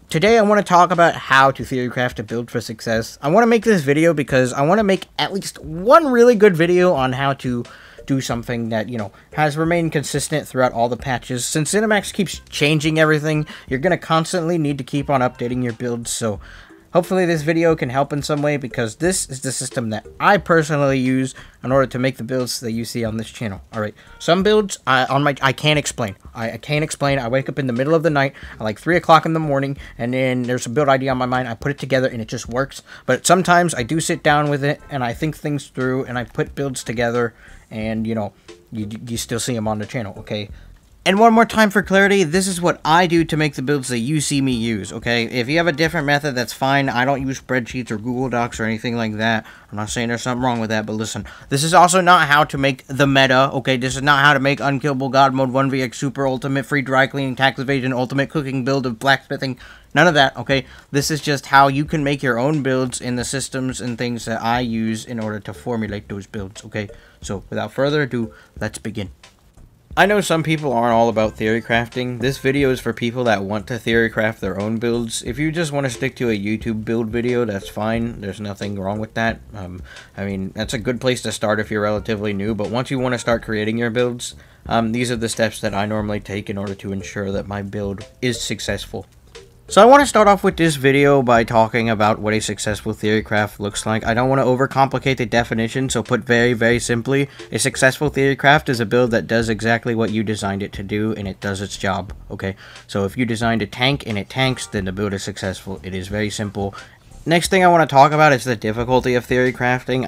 Today I want to talk about how to theorycraft a build for success. I want to make this video because I want to make at least one really good video on how to do something that, has remained consistent throughout all the patches. Since Cinemax keeps changing everything, you're going to constantly need to keep on updating your builds, so hopefully this video can help in some way, because this is the system that I personally use in order to make the builds that you see on this channel. Alright, some builds I can't explain. I can't explain. I wake up in the middle of the night at like 3 o'clock in the morning, and then there's a build idea on my mind. I put it together and it just works. But sometimes I do sit down with it and I think things through and I put builds together, and you still see them on the channel, okay? And one more time for clarity, this is what I do to make the builds that you see me use, okay? If you have a different method, that's fine. I don't use spreadsheets or Google Docs or anything like that. I'm not saying there's something wrong with that, but listen, this is also not how to make the meta, okay? This is not how to make Unkillable God Mode 1vx Super Ultimate Free Dry Cleaning Tax Evasion Ultimate Cooking build of Blacksmithing. None of that, okay? This is just how you can make your own builds in the systems and things that I use in order to formulate those builds, okay? So, without further ado, let's begin. I know some people aren't all about theory crafting. This video is for people that want to theory craft their own builds. If you just want to stick to a YouTube build video, that's fine. There's nothing wrong with that. I mean, that's a good place to start if you're relatively new, but once you want to start creating your builds, these are the steps that I normally take in order to ensure that my build is successful. So I want to start off with this video by talking about what a successful theorycraft looks like. I don't want to overcomplicate the definition, so put very, very simply, a successful theorycraft is a build that does exactly what you designed it to do, and it does its job, okay? So if you designed a tank and it tanks, then the build is successful. It is very simple. Next thing I want to talk about is the difficulty of theory crafting.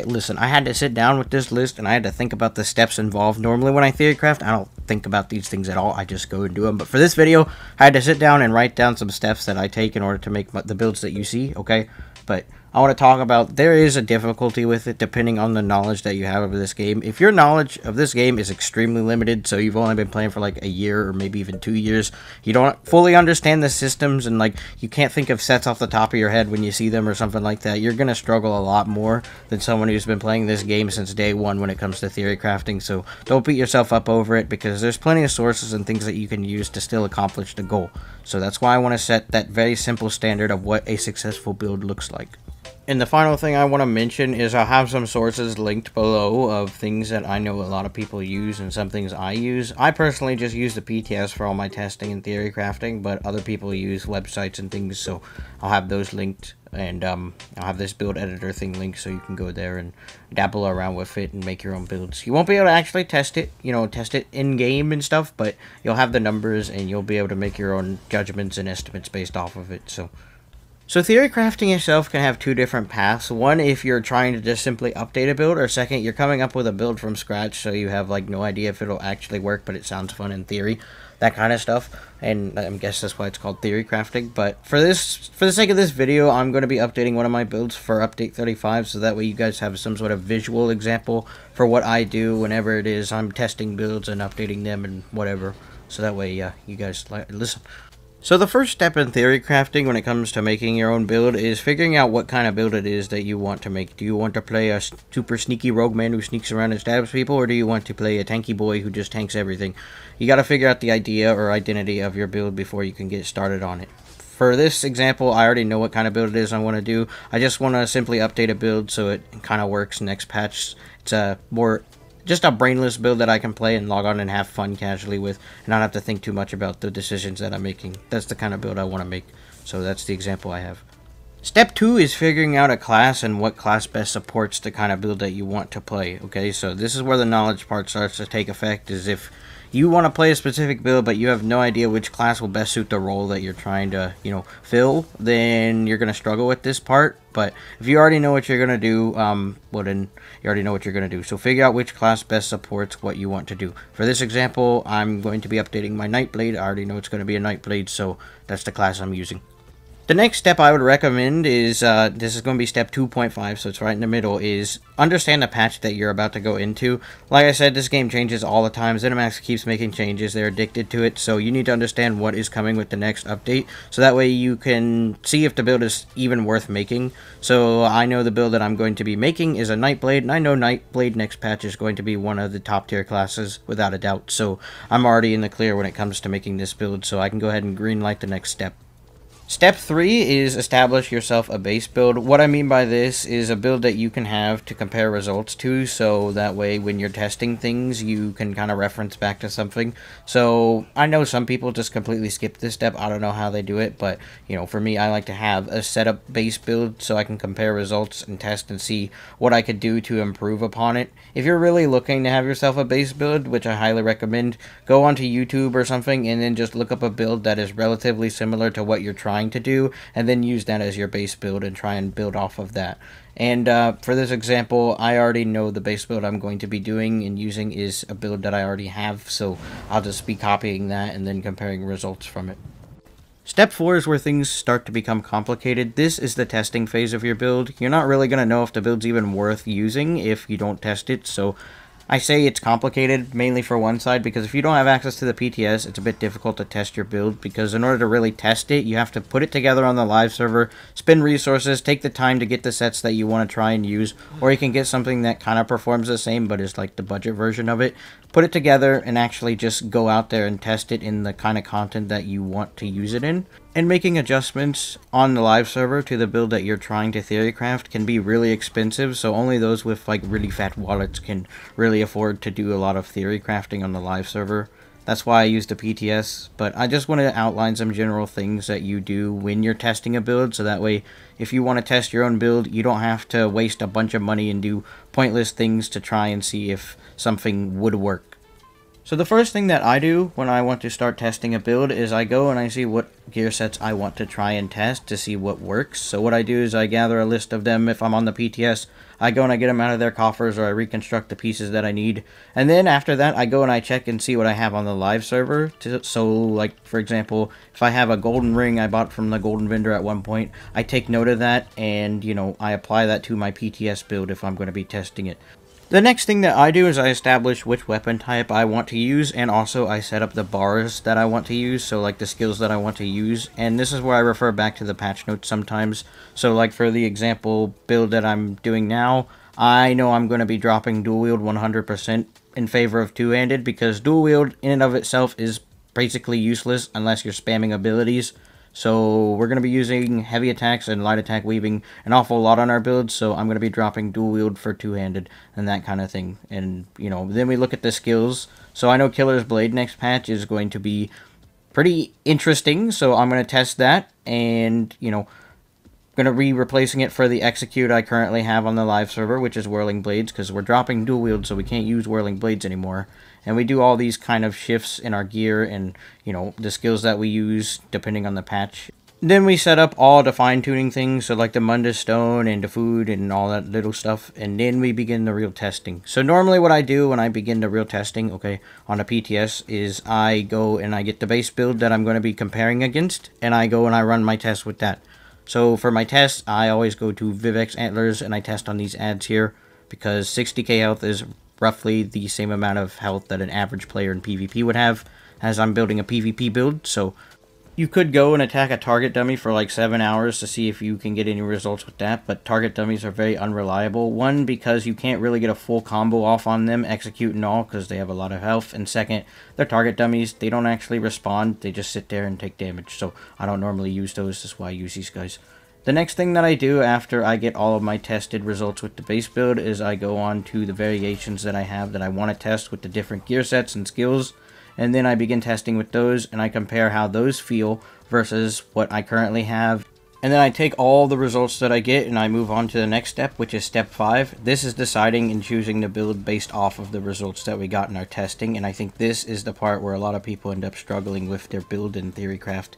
Listen, I had to sit down with this list and I had to think about the steps involved. Normally when I theory craft, I don't think about these things at all. I just go and do them. But for this video, I had to sit down and write down some steps that I take in order to make the builds that you see, okay? But I want to talk about, there is a difficulty with it depending on the knowledge that you have of this game. If your knowledge of this game is extremely limited, so you've only been playing for like a year or maybe even 2 years, you don't fully understand the systems, and like you can't think of sets off the top of your head when you see them or something like that, you're going to struggle a lot more than someone who's been playing this game since day one when it comes to theory crafting. So don't beat yourself up over it, because there's plenty of sources and things that you can use to still accomplish the goal. So that's why I want to set that very simple standard of what a successful build looks like. And the final thing I want to mention is I'll have some sources linked below of things that I know a lot of people use and some things I use. I personally just use the PTS for all my testing and theory crafting, but other people use websites and things, so I'll have those linked. And I'll have this build editor thing linked so you can go there and dabble around with it and make your own builds. You won't be able to actually test it, test it in-game and stuff, but you'll have the numbers and you'll be able to make your own judgments and estimates based off of it, So theory crafting itself can have two different paths. One, if you're trying to just simply update a build, or second, you're coming up with a build from scratch, so you have like no idea if it'll actually work, but it sounds fun in theory, that kind of stuff. And I guess that's why it's called theory crafting. But for the sake of this video, I'm going to be updating one of my builds for update 35, so that way you guys have some sort of visual example for what I do whenever it is I'm testing builds and updating them and whatever. So that way, you guys listen. So the first step in theory crafting when it comes to making your own build is figuring out what kind of build it is that you want to make. Do you want to play a super sneaky rogue man who sneaks around and stabs people, or do you want to play a tanky boy who just tanks everything? You got to figure out the idea or identity of your build before you can get started on it. For this example, I already know what kind of build it is I want to do. I just want to simply update a build so it kind of works next patch. It's just a brainless build that I can play and log on and have fun casually with, and not have to think too much about the decisions that I'm making. That's the kind of build I want to make, so that's the example I have. Step 2 is figuring out a class and what class best supports the kind of build that you want to play, okay? So this is where the knowledge part starts to take effect, is if you want to play a specific build, but you have no idea which class will best suit the role that you're trying to, fill, then you're going to struggle with this part. But if you already know what you're going to do, well then, you already know what you're going to do. So figure out which class best supports what you want to do. For this example, I'm going to be updating my Nightblade. I already know it's going to be a Nightblade, so that's the class I'm using. The next step I would recommend is, this is going to be step 2.5, so it's right in the middle, is understand the patch that you're about to go into. Like I said, this game changes all the time. ZeniMax keeps making changes. They're addicted to it, so you need to understand what is coming with the next update, so that way you can see if the build is even worth making. So I know the build that I'm going to be making is a Nightblade, and I know Nightblade next patch is going to be one of the top tier classes, without a doubt, so I'm already in the clear when it comes to making this build, so I can go ahead and greenlight the next step. Step 3 is establish yourself a base build. What I mean by this is a build that you can have to compare results to, so that way when you're testing things, you can kind of reference back to something. So I know some people just completely skip this step. I don't know how they do it, but you know, for me, I like to have a setup base build so I can compare results and test and see what I could do to improve upon it. If you're really looking to have yourself a base build, which I highly recommend, go onto YouTube or something and then just look up a build that is relatively similar to what you're trying to do, and then use that as your base build and try and build off of that. And for this example, I already know the base build I'm going to be doing and using is a build that I already have, so I'll just be copying that and then comparing results from it. Step 4 is where things start to become complicated. This is the testing phase of your build. You're not really going to know if the build's even worth using if you don't test it, so I say it's complicated mainly for one side because if you don't have access to the PTS, it's a bit difficult to test your build, because in order to really test it, you have to put it together on the live server, spend resources, take the time to get the sets that you want to try and use, or you can get something that kind of performs the same but is like the budget version of it. Put it together and actually just go out there and test it in the kind of content that you want to use it in. And making adjustments on the live server to the build that you're trying to Theorycraft can be really expensive, so only those with like really fat wallets can really afford to do a lot of Theorycrafting on the live server. That's why I use the PTS, but I just want to outline some general things that you do when you're testing a build, so that way if you want to test your own build, you don't have to waste a bunch of money and do pointless things to try and see if something would work. So the first thing that I do when I want to start testing a build is I go and I see what gear sets I want to try and test to see what works. So what I do is I gather a list of them. If I'm on the PTS, I go and I get them out of their coffers, or I reconstruct the pieces that I need. And then after that, I go and I check and see what I have on the live server. So like, for example, if I have a golden ring I bought from the golden vendor at one point, I take note of that and, you know, I apply that to my PTS build if I'm going to be testing it. The next thing that I do is I establish which weapon type I want to use, and also I set up the bars that I want to use, so like the skills that I want to use, and this is where I refer back to the patch notes sometimes. So like for the example build that I'm doing now, I know I'm going to be dropping dual wield 100% in favor of two-handed, because dual wield in and of itself is basically useless unless you're spamming abilities. So we're going to be using heavy attacks and light attack weaving an awful lot on our builds, so I'm going to be dropping dual wield for two-handed and that kind of thing. And, you know, then we look at the skills. So I know Killer's Blade next patch is going to be pretty interesting, so I'm going to test that, and, you know, going to be replacing it for the execute I currently have on the live server, which is Whirling Blades, because we're dropping dual wield, so we can't use Whirling Blades anymore. And we do all these kind of shifts in our gear and, you know, the skills that we use depending on the patch. Then we set up all the fine-tuning things, so like the Mundus Stone and the food and all that little stuff, and then we begin the real testing. So normally what I do when I begin the real testing, okay, on a PTS, is I go and I get the base build that I'm going to be comparing against, and I go and I run my test with that. So for my tests, I always go to Vivek's Antlers and I test on these ads here, because 60k health is roughly the same amount of health that an average player in PvP would have, as I'm building a PvP build. So you could go and attack a target dummy for like 7 hours to see if you can get any results with that, but target dummies are very unreliable. One, because you can't really get a full combo off on them, execute and all, because they have a lot of health, and second, they're target dummies, they don't actually respond, they just sit there and take damage, so I don't normally use those. That's why I use these guys. The next thing that I do after I get all of my tested results with the base build is I go on to the variations that I have that I want to test with the different gear sets and skills, and then I begin testing with those, and I compare how those feel versus what I currently have. And then I take all the results that I get and I move on to the next step, which is step 5. This is deciding and choosing the build based off of the results that we got in our testing, and I think this is the part where a lot of people end up struggling with their build in Theorycraft.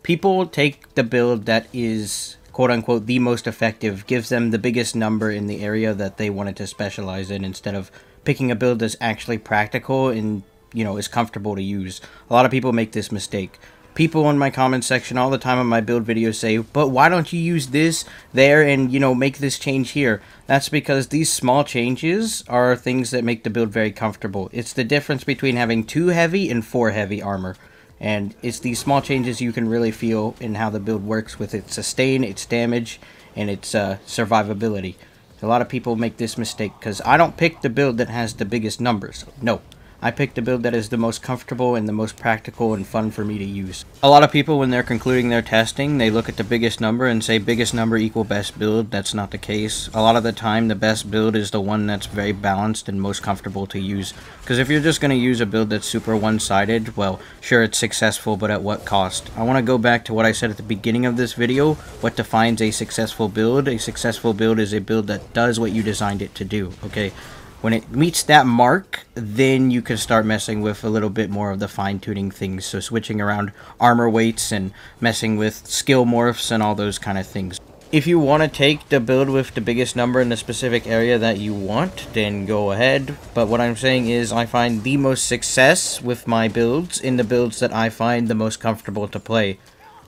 People take the build that is quote-unquote the most effective, gives them the biggest number in the area that they wanted to specialize in, instead of picking a build that's actually practical and, you know, is comfortable to use. A lot of people make this mistake. People in my comment section all the time on my build videos say, but why don't you use this there and, you know, make this change here? That's because these small changes are things that make the build very comfortable. It's the difference between having 2 heavy and 4 heavy armor. And it's these small changes you can really feel in how the build works with its sustain, its damage, and its survivability. A lot of people make this mistake because I don't pick the build that has the biggest numbers. No, I picked a build that is the most comfortable and the most practical and fun for me to use. A lot of people, when they're concluding their testing, they look at the biggest number and say biggest number equal best build. That's not the case. A lot of the time, the best build is the one that's very balanced and most comfortable to use. Because if you're just going to use a build that's super one-sided, well, sure, it's successful, but at what cost? I want to go back to what I said at the beginning of this video. What defines a successful build? A successful build is a build that does what you designed it to do, okay? When it meets that mark, then you can start messing with a little bit more of the fine-tuning things. So switching around armor weights and messing with skill morphs and all those kind of things. If you want to take the build with the biggest number in the specific area that you want, then go ahead. But what I'm saying is I find the most success with my builds in the builds that I find the most comfortable to play.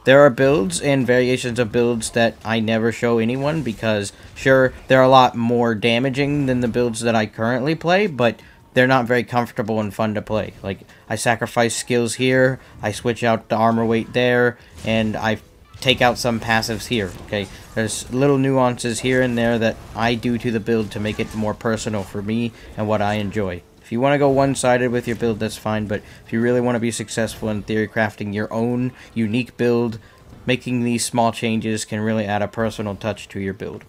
There are builds and variations of builds that I never show anyone because, sure, they're a lot more damaging than the builds that I currently play, but they're not very comfortable and fun to play. Like, I sacrifice skills here, I switch out the armor weight there, and I take out some passives here, okay? There's little nuances here and there that I do to the build to make it more personal for me and what I enjoy. If you want to go one-sided with your build, that's fine, but if you really want to be successful in theory crafting your own unique build, making these small changes can really add a personal touch to your build.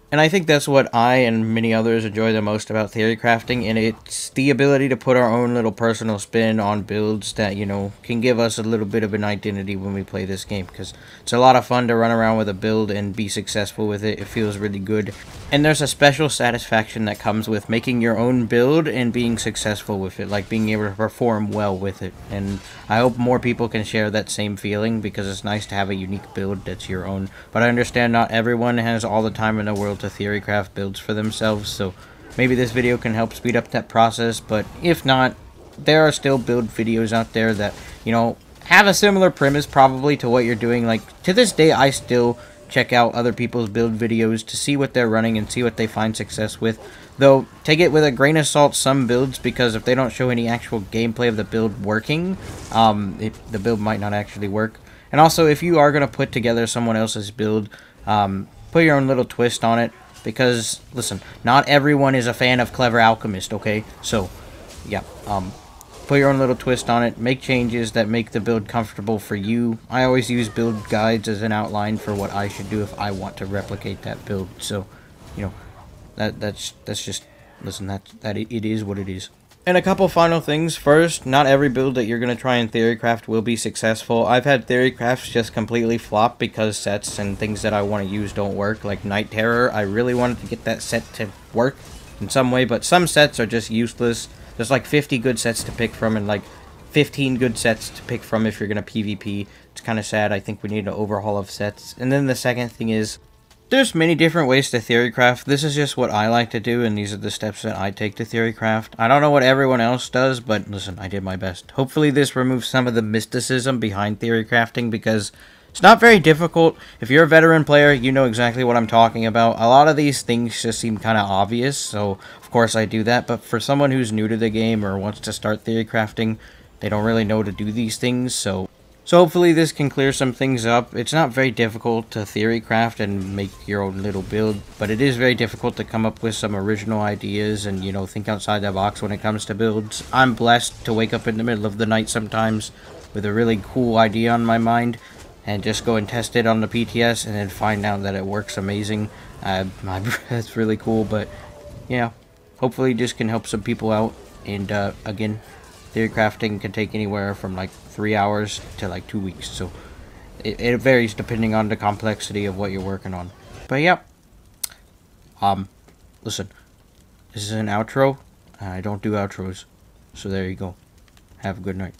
And I think that's what I and many others enjoy the most about theory crafting, and it's the ability to put our own little personal spin on builds that, you know, can give us a little bit of an identity when we play this game, because it's a lot of fun to run around with a build and be successful with it. It feels really good. And there's a special satisfaction that comes with making your own build and being successful with it, like being able to perform well with it. And I hope more people can share that same feeling, because it's nice to have a unique build that's your own. But I understand not everyone has all the time in the world to Theorycraft builds for themselves, so maybe this video can help speed up that process. But if not, there are still build videos out there that, you know, have a similar premise probably to what you're doing. Like, to this day, I still check out other people's build videos to see what they're running and see what they find success with. Though, take it with a grain of salt, some builds, because if they don't show any actual gameplay of the build working, the build might not actually work. And also, if you are going to put together someone else's build, put your own little twist on it, because, listen, not everyone is a fan of Clever Alchemist, okay? So, yeah, put your own little twist on it, make changes that make the build comfortable for you. I always use build guides as an outline for what I should do if I want to replicate that build. So, you know, that's just, listen, it is what it is. And a couple final things. First, not every build that you're going to try in Theorycraft will be successful. I've had Theorycrafts just completely flop because sets and things that I want to use don't work. Like Night Terror, I really wanted to get that set to work in some way, but some sets are just useless. There's like 50 good sets to pick from and like 15 good sets to pick from if you're going to PvP. It's kind of sad. I think we need an overhaul of sets. And then the second thing is, there's many different ways to Theorycraft. This is just what I like to do, and these are the steps that I take to Theorycraft. I don't know what everyone else does, but listen, I did my best. Hopefully this removes some of the mysticism behind Theorycrafting, because it's not very difficult. If you're a veteran player, you know exactly what I'm talking about. A lot of these things just seem kind of obvious, so of course I do that. But for someone who's new to the game or wants to start Theorycrafting, they don't really know to do these things, so hopefully this can clear some things up. It's not very difficult to Theorycraft and make your own little build, but it is very difficult to come up with some original ideas and, you know, think outside the box when it comes to builds. I'm blessed to wake up in the middle of the night sometimes with a really cool idea on my mind and just go and test it on the PTS and then find out that it works amazing. That's really cool, but yeah, hopefully this can help some people out. And again, Theorycrafting can take anywhere from like 3 hours to like 2 weeks, so it varies depending on the complexity of what you're working on. But yeah, listen, this is an outro. I don't do outros, so there you go. Have a good night.